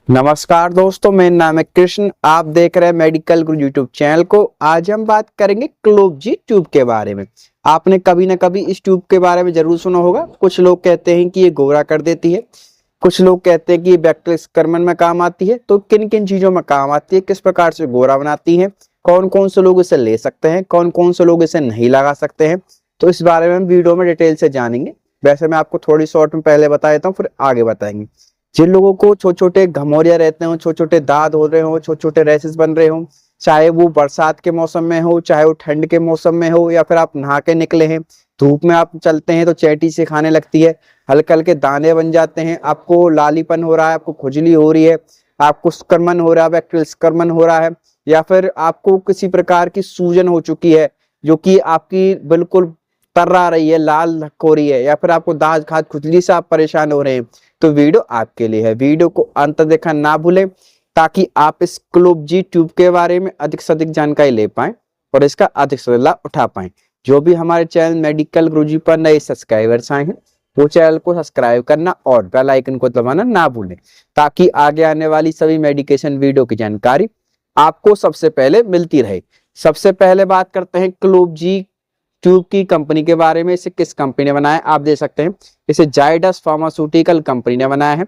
नमस्कार दोस्तों, मेरा नाम है कृष्ण। आप देख रहे हैं मेडिकल गुरु यूट्यूब चैनल को। आज हम बात करेंगे क्लोबजी ट्यूब के बारे में। आपने कभी ना कभी इस ट्यूब के बारे में जरूर सुना होगा। कुछ लोग कहते हैं कि ये गोरा कर देती है, कुछ लोग कहते हैं कि ये बैक्टीरियल संक्रमण में काम आती है। तो किन किन चीजों में काम आती है, किस प्रकार से गोरा बनाती है, कौन कौन से लोग इसे ले सकते हैं, कौन कौन से लोग इसे नहीं लगा सकते हैं, तो इस बारे में हम वीडियो में डिटेल से जानेंगे। वैसे मैं आपको थोड़ी शॉर्ट में पहले बता देता हूँ, फिर आगे बताएंगे। जिन लोगों को छोटे छोटे घमौरिया रहते हो, छोटे छोटे दाद हो रहे हो, छोटे छोटे रैसेस बन रहे हो, चाहे वो बरसात के मौसम में हो, चाहे वो ठंड के मौसम में हो, या फिर आप नहा के निकले हैं, धूप में आप चलते हैं तो चैटी से खाने लगती है, हल्के हल्के दाने बन जाते हैं, आपको लालीपन हो रहा है, आपको खुजली हो रही है, आपको संक्रमण हो रहा है, बैक्टीरियल संक्रमण हो रहा है, या फिर आपको किसी प्रकार की सूजन हो चुकी है जो कि आपकी बिल्कुल तर्रा रही है, लाल धक हो रही है, या फिर आपको दाद खाद खुजली से आप परेशान हो रहे हैं, तो वीडियो आपके लिए है। वीडियो को अंत तक देखना ना भूलें ताकि आप इस क्लोबजी ट्यूब के बारे में अधिक से अधिक जानकारी ले पाएं और इसका अधिक से लाभ उठा पाएं। जो भी हमारे चैनल मेडिकल गुरुजी पर नए सब्सक्राइबर्स आए हैं, वो चैनल को सब्सक्राइब करना और बेल आइकन को दबाना ना भूलें ताकि आगे आने वाली सभी मेडिकेशन वीडियो की जानकारी आपको सबसे पहले मिलती रहे। सबसे पहले बात करते हैं क्लोबजी ट्यूब की कंपनी के बारे में। इसे किस कंपनी ने बनाया, आप देख सकते हैं इसे जाइडस फार्मास्यूटिकल कंपनी ने बनाया है।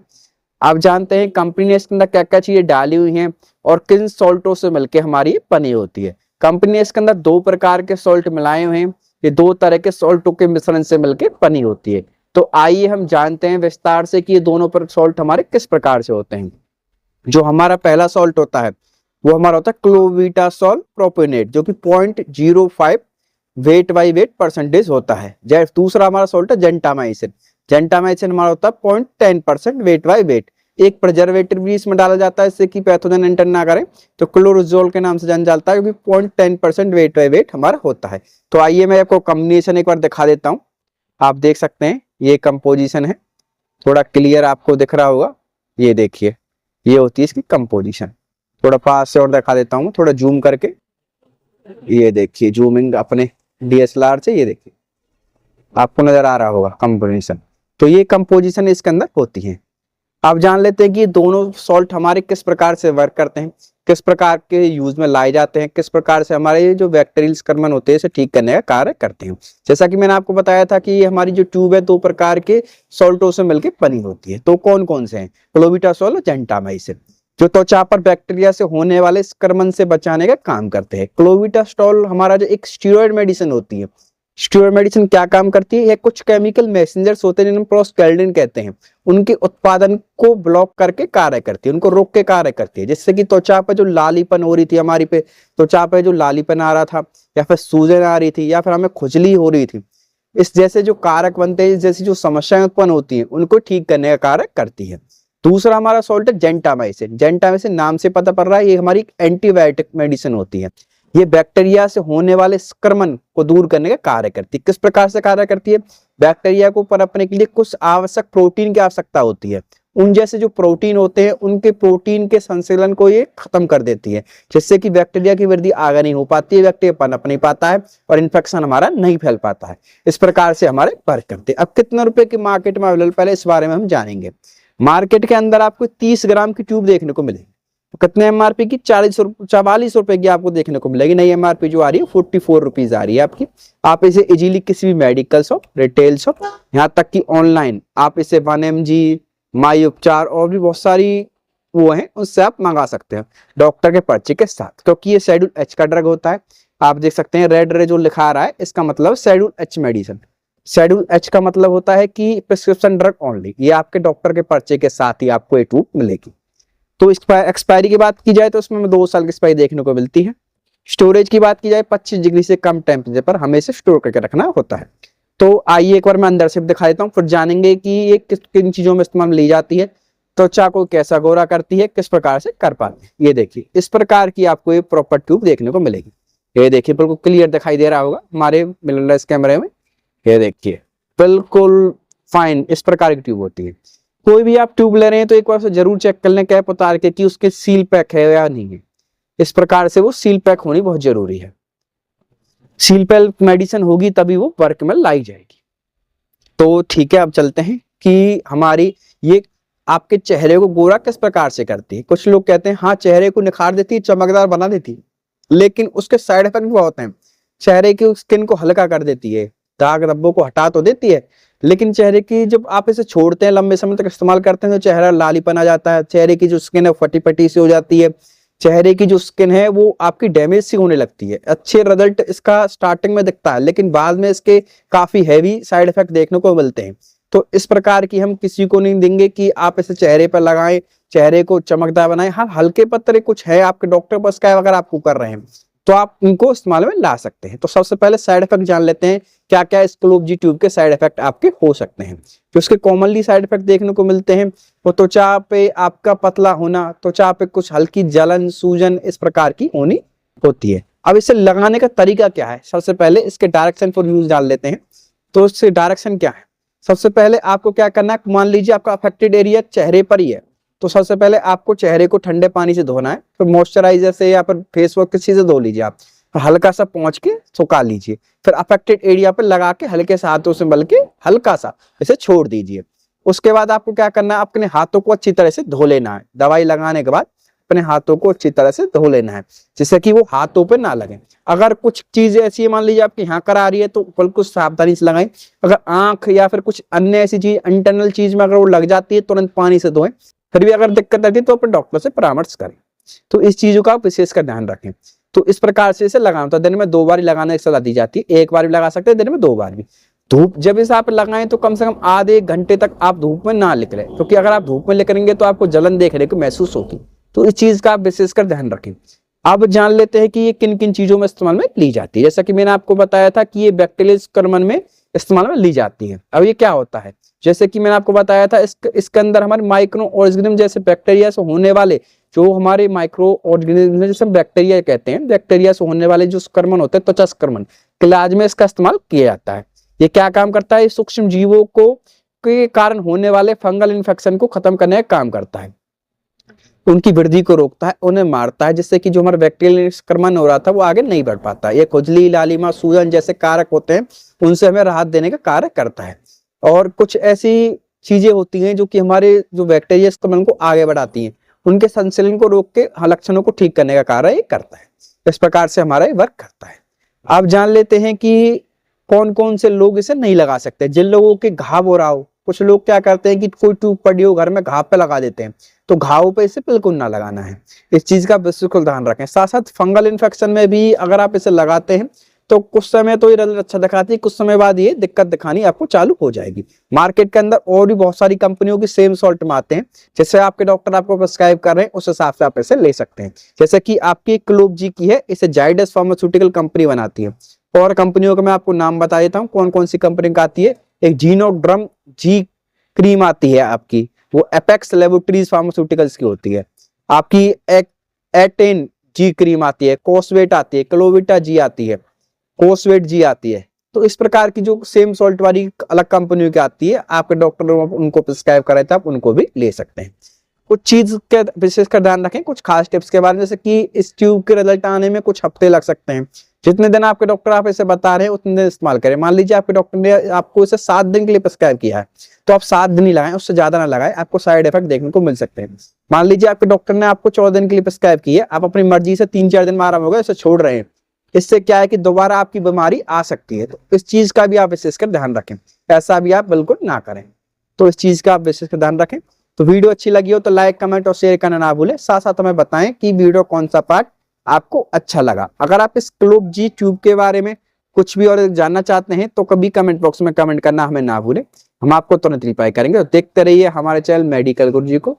आप जानते हैं कंपनी ने इसके अंदर क्या क्या चीजें डाली हुई हैं और किन सॉल्टों से मिलकर हमारी बनी होती है। कंपनी ने इसके अंदर दो प्रकार के सॉल्ट मिलाए हुए हैं। ये दो तरह के सॉल्टों के मिश्रण से मिलकर बनी होती है। तो आइए हम जानते हैं विस्तार से कि ये दोनों पर सॉल्ट हमारे किस प्रकार से होते हैं। जो हमारा पहला सॉल्ट होता है वो हमारा होता है क्लोविटासोल प्रोपेनेट, जो कि 0.05 वेट बाई वेट परसेंटेज होता है। जैसे दूसरा हमारा सॉल्ट है जेंटामाइसिन। जेंटामाइसिन हमारा होता है 0.10% वेट बाई वेट। एक प्रिजर्वेटिव भी इसमें डाला जाता है इससे कि पैथोजन एंटर ना करें, तो क्लोरोजोल के नाम से जाना जाता है, क्योंकि 0.10% वेट बाई वेट हमारा होता है। तो आइए मैं आपको कॉम्बिनेशन एक बार दिखा देता हूँ। आप देख सकते हैं ये कंपोजिशन है, थोड़ा क्लियर आपको दिख रहा होगा। ये देखिए, ये होती है इसकी कंपोजिशन। थोड़ा पास से और दिखा देता हूँ, थोड़ा जूम करके। ये देखिए जूमिंग अपने डीएसएलआर से, ये देखिए आपको नजर आ रहा होगा कंपोजिशन। तो ये कंपोजिशन इसके अंदर होती है। आप जान लेते हैं कि ये दोनों सॉल्ट हमारे किस प्रकार से वर्क करते हैं, किस प्रकार के यूज में लाए जाते हैं, किस प्रकार से हमारे ये जो बैक्टीरियल संक्रमण होते हैं इसे ठीक करने का कार्य करते हैं। जैसा कि मैंने आपको बताया था कि ये हमारी जो ट्यूब है दो प्रकार के सॉल्टों से मिलकर बनी होती है। तो कौन कौन से हैं? क्लोविटासोल और जेंटामाइसिन, जो त्वचा पर बैक्टीरिया से होने वाले संक्रमण से बचाने का काम करते हैं। क्लोविटास्टोल हमारा जो एक स्टीरॉयड मेडिसिन होती है। स्टीरॉयड मेडिसिन क्या काम करती है? ये कुछ केमिकल मैसेंजर्स होते हैं जिन्हें प्रोस्टाग्लैंडिन कहते हैं, उनके उत्पादन को ब्लॉक करके कार्य करती है, उनको रोक के कार्य करती है, जिससे कि त्वचा पर जो लालीपन हो रही थी हमारी पे, त्वचा पे जो लालीपन आ रहा था, या फिर सूजन आ रही थी, या फिर हमें खुजली हो रही थी, इस जैसे जो कारक बनते हैं, इस जैसी जो समस्याएं उत्पन्न होती हैं, उनको ठीक करने का कार्य करती है। दूसरा हमारा सॉल्ट है जेंटामाइसिन। जेंटामाइसिन नाम से पता पड़ रहा है ये हमारी एंटीबायोटिक मेडिसिन होती है। ये बैक्टीरिया से होने वाले संक्रमण को दूर करने का कार्य करती है। किस प्रकार से कार्य करती है? बैक्टीरिया को पनपने के लिए कुछ आवश्यक प्रोटीन की आवश्यकता होती है। उन जैसे जो प्रोटीन होते हैं उनके प्रोटीन के संश्लेषण को ये खत्म कर देती है, जिससे कि बैक्टीरिया की वृद्धि आगे नहीं हो पाती है, बैक्टीरिया पनप नहीं पाता है और इन्फेक्शन हमारा नहीं फैल पाता है। इस प्रकार से हमारे वर्क करते हैं। अब कितने रुपए की मार्केट में अवेलेबल, पहले इस बारे में हम जानेंगे। मार्केट के अंदर आपको 30 ग्राम की ट्यूब देखने को मिलेगी। कितने एमआरपी की? 44 रुपए की आपको देखने को मिलेगी। नई एमआरपी जो आ रही है 44 रुपीज आ रही है आपकी। आप इसे इजीली किसी भी मेडिकल शॉप, रिटेल शॉप, यहाँ तक कि ऑनलाइन आप इसे 1mg, माई उपचार और भी बहुत सारी वो है उससे आप मंगा सकते हैं डॉक्टर के पर्चे के साथ, क्योंकि ये शेड्यूल एच का ड्रग होता है। आप देख सकते हैं रेड रे जो लिखा आ रहा है, इसका मतलब schedule H medicine. Schedule H का मतलब होता है कि प्रिस्क्रिप्शन ड्रग ओनली। ये आपके डॉक्टर के पर्चे के साथ ही आपको ये ट्यूब मिलेगी। तो एक्सपायरी की बात की जाए तो उसमें 2 साल की एक्सपायरी देखने को मिलती है। स्टोरेज की बात की जाए 25 डिग्री से कम टेम्परेचर पर हमें इसे स्टोर करके रखना होता है। तो आइए एक बार मैं अंदर से दिखा देता हूँ, फिर जानेंगे कि ये किन चीजों में इस्तेमाल ली जाती है, त्वचा को कैसा गोरा करती है, किस प्रकार से कर पाती है। ये देखिए इस प्रकार की आपको ये प्रॉपर ट्यूब देखने को मिलेगी। ये देखिए बिल्कुल क्लियर दिखाई दे रहा होगा हमारे मिररलेस कैमरे में। ये देखिए बिल्कुल फाइन इस प्रकार की ट्यूब होती है। कोई भी आप ट्यूब ले रहे हैं तो एक बार से जरूर चेक कर लें कैप उतार के कि उसके सील पैक है या नहीं है। इस प्रकार से वो सील पैक होनी बहुत जरूरी है। सील पैक मेडिसिन होगी तभी वो वर्क में लाई जाएगी। तो ठीक है, अब चलते हैं कि हमारी ये आपके चेहरे को गोरा किस प्रकार से करती है? कुछ लोग कहते हैं हाँ चेहरे को निखार देती है, चमकदार बना देती है, लेकिन उसके साइड इफेक्ट भी बहुत हैं। चेहरे की स्किन को हल्का कर देती है, दाग धब्बों को हटा तो देती है, लेकिन चेहरे की जब आप इसे छोड़ते हैं, लंबे समय तक इस्तेमाल करते हैं, तो चेहरा लालीपन आ जाता है, चेहरे की जो स्किन है फटी फटी सी हो जाती है, चेहरे की जो स्किन है वो आपकी डैमेज सी होने लगती है। अच्छे रिजल्ट इसका स्टार्टिंग में दिखता है, लेकिन बाद में इसके काफी हैवी साइड इफेक्ट देखने को मिलते हैं। तो इस प्रकार की हम किसी को नहीं देंगे कि आप इसे चेहरे पर लगाएं, चेहरे को चमकदार बनाएं। हाँ हल्के पतले कुछ है आपके डॉक्टर बस का अगर आपको कर रहे हैं तो आप इनको इस्तेमाल में ला सकते हैं। तो सबसे पहले साइड इफेक्ट जान लेते हैं, क्या क्या इस क्लोब जी ट्यूब के साइड इफेक्ट आपके हो सकते हैं। जो इसके कॉमनली साइड इफेक्ट देखने को मिलते हैं वो त्वचा पे आपका पतला होना, त्वचा पे कुछ हल्की जलन सूजन इस प्रकार की होनी होती है। अब इसे लगाने का तरीका क्या है, सबसे पहले इसके डायरेक्शन फॉर यूज जान लेते हैं। तो इसके डायरेक्शन क्या है, सबसे पहले आपको क्या करना है, मान लीजिए आपका अफेक्टेड एरिया चेहरे पर ही है, तो सबसे पहले आपको चेहरे को ठंडे पानी से धोना है, फिर मॉइस्चराइजर से या फिर फेस वॉश किसी से धो लीजिए, आप हल्का सा पहुंच के सुखा लीजिए, फिर अफेक्टेड एरिया पे लगा के हल्के से हाथों से मल के हल्का सा इसे छोड़ दीजिए। उसके बाद आपको क्या करना है, अपने हाथों को अच्छी तरह से धो लेना है। दवाई लगाने के बाद अपने हाथों को अच्छी तरह से धो लेना है, जिससे कि वो हाथों पे ना लगे। अगर कुछ चीज ऐसी है मान लीजिए आपकी यहाँ कर आ रही है तो बिल्कुल सावधानी से लगाएं। अगर आंख या फिर कुछ अन्य ऐसी चीज इंटरनल चीज में अगर वो लग जाती है तुरंत पानी से धोएं। फिर भी अगर दिक्कत आती है तो अपने डॉक्टर से परामर्श करें। तो इस चीजों का आप विशेष कर ध्यान रखें। तो इस प्रकार से इसे लगाना होता है, दिन में 2 बार लगाने की सलाह दी जाती है, एक बार भी लगा सकते हैं, दिन में 2 बार भी। धूप जब इसे आप लगाएं तो कम से कम आधे घंटे तक आप धूप में ना निकले, क्योंकि अगर आप धूप में निकलेंगे तो आपको जलन देखने को महसूस होगी। तो इस चीज का आप विशेषकर ध्यान रखें। अब जान लेते हैं कि ये किन किन चीजों में इस्तेमाल में ली जाती है। जैसा कि मैंने आपको बताया था कि ये बैक्टीरियल संक्रमण में इस्तेमाल में ली जाती है। अब ये क्या होता है, जैसे कि मैंने आपको बताया था इसके अंदर हमारे माइक्रो ऑर्गेनिज्म जैसे बैक्टीरिया से होने वाले जो हमारे माइक्रो ऑर्गेनिज्म जैसे बैक्टीरिया कहते हैं, बैक्टीरिया से होने वाले जो संक्रमण होते हैं त्वचा संक्रमण के इलाज में इसका इस्तेमाल किया जाता है। ये क्या काम करता है, सूक्ष्म जीवों को के कारण होने वाले फंगल इन्फेक्शन को खत्म करने का काम करता है, उनकी वृद्धि को रोकता है, उन्हें मारता है, जिससे कि जो हमारा बैक्टीरियल संक्रमण हो रहा था वो आगे नहीं बढ़ पाता। ये खुजली लालिमा सूजन जैसे कारक होते हैं उनसे हमें राहत देने का कार्य करता है। और कुछ ऐसी चीजें होती हैं जो कि हमारे जो बैक्टीरिया संक्रमण को आगे बढ़ाती हैं, उनके संचलन को रोक के लक्षणों को ठीक करने का कार्य ये करता है। इस प्रकार से हमारा ये वर्क करता है। आप जान लेते हैं कि कौन कौन से लोग इसे नहीं लगा सकते। जिन लोगों के घाव हो रहा हो, कुछ लोग क्या करते हैं कि कोई ट्यूब पड़ी हो घर में घाव पे लगा देते हैं, तो घाव पे इसे बिल्कुल ना लगाना है। इस चीज का बिल्कुल ध्यान रखें। साथ साथ फंगल इन्फेक्शन में भी अगर आप इसे लगाते हैं तो कुछ समय तो ये रिजल्ट अच्छा दिखाती है, कुछ समय बाद ये दिक्कत दिखानी आपको चालू हो जाएगी। मार्केट के अंदर और भी बहुत सारी कंपनियों की सेम सॉल्ट में आते हैं, जैसे आपके डॉक्टर आपको प्रिस्क्राइब कर रहे हैं उस हिसाब से आप इसे ले सकते हैं। जैसे कि आपकी क्लोब जी की है, इसे जाइडस फार्मास्यूटिकल कंपनी बनाती है। और कंपनियों का मैं आपको नाम बता देता हूँ कौन कौन सी कंपनी का आती है। एक जीनोड्रम जी क्रीम आती है आपकी, वो एपेक्स लेबोरेटरीज फार्मास्यूटिकल्स की होती है। आपकी एटेन जी क्रीम आती है, कोसवेट आती है, क्लोविटा जी आती है, कोसवेट जी आती है। तो इस प्रकार की जो सेम सॉल्ट वाली अलग कंपनियों की आती है, आपके डॉक्टर उनको प्रिस्क्राइब कराए थे, आप उनको भी ले सकते हैं। कुछ चीज के विशेषकर ध्यान रखें, कुछ खास टिप्स के बारे में, जैसे कि इस ट्यूब के रिजल्ट आने में कुछ हफ्ते लग सकते हैं। जितने दिन आपके डॉक्टर आप इसे बता रहे हैं उतने दिन इस्तेमाल करें। मान लीजिए आपके डॉक्टर ने आपको इसे 7 दिन के लिए प्रिस्क्राइब किया है, तो आप 7 दिन ही लगाएं, उससे ज्यादा ना लगाएं, आपको साइड इफेक्ट देखने को मिल सकते हैं। मान लीजिए आपके डॉक्टर ने आपको 14 दिन के लिए प्रिस्क्राइब की है, आप अपनी मर्जी से 3-4 दिन में आराम होगा इसे छोड़ रहे हैं, इससे क्या है कि दोबारा आपकी बीमारी आ सकती है। तो इस चीज का भी आप विशेषकर ध्यान रखें, ऐसा भी आप बिल्कुल ना करें। तो इस चीज का आप विशेषकर ध्यान रखें। तो वीडियो अच्छी लगी हो तो लाइक कमेंट और शेयर करना ना भूलें। साथ साथ हमें बताएं कि वीडियो कौन सा पार्ट आपको अच्छा लगा। अगर आप इस क्लोब जी ट्यूब के बारे में कुछ भी और जानना चाहते हैं तो कभी कमेंट बॉक्स में कमेंट करना हमें ना भूलें, हम आपको तुरंत रिप्लाई करेंगे। तो देखते रहिए हमारे चैनल मेडिकल गुरुजी को।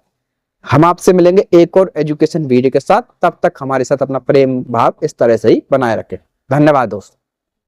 हम आपसे मिलेंगे एक और एजुकेशन वीडियो के साथ, तब तक हमारे साथ अपना प्रेम भाव इस तरह से ही बनाए रखें। धन्यवाद दोस्तों।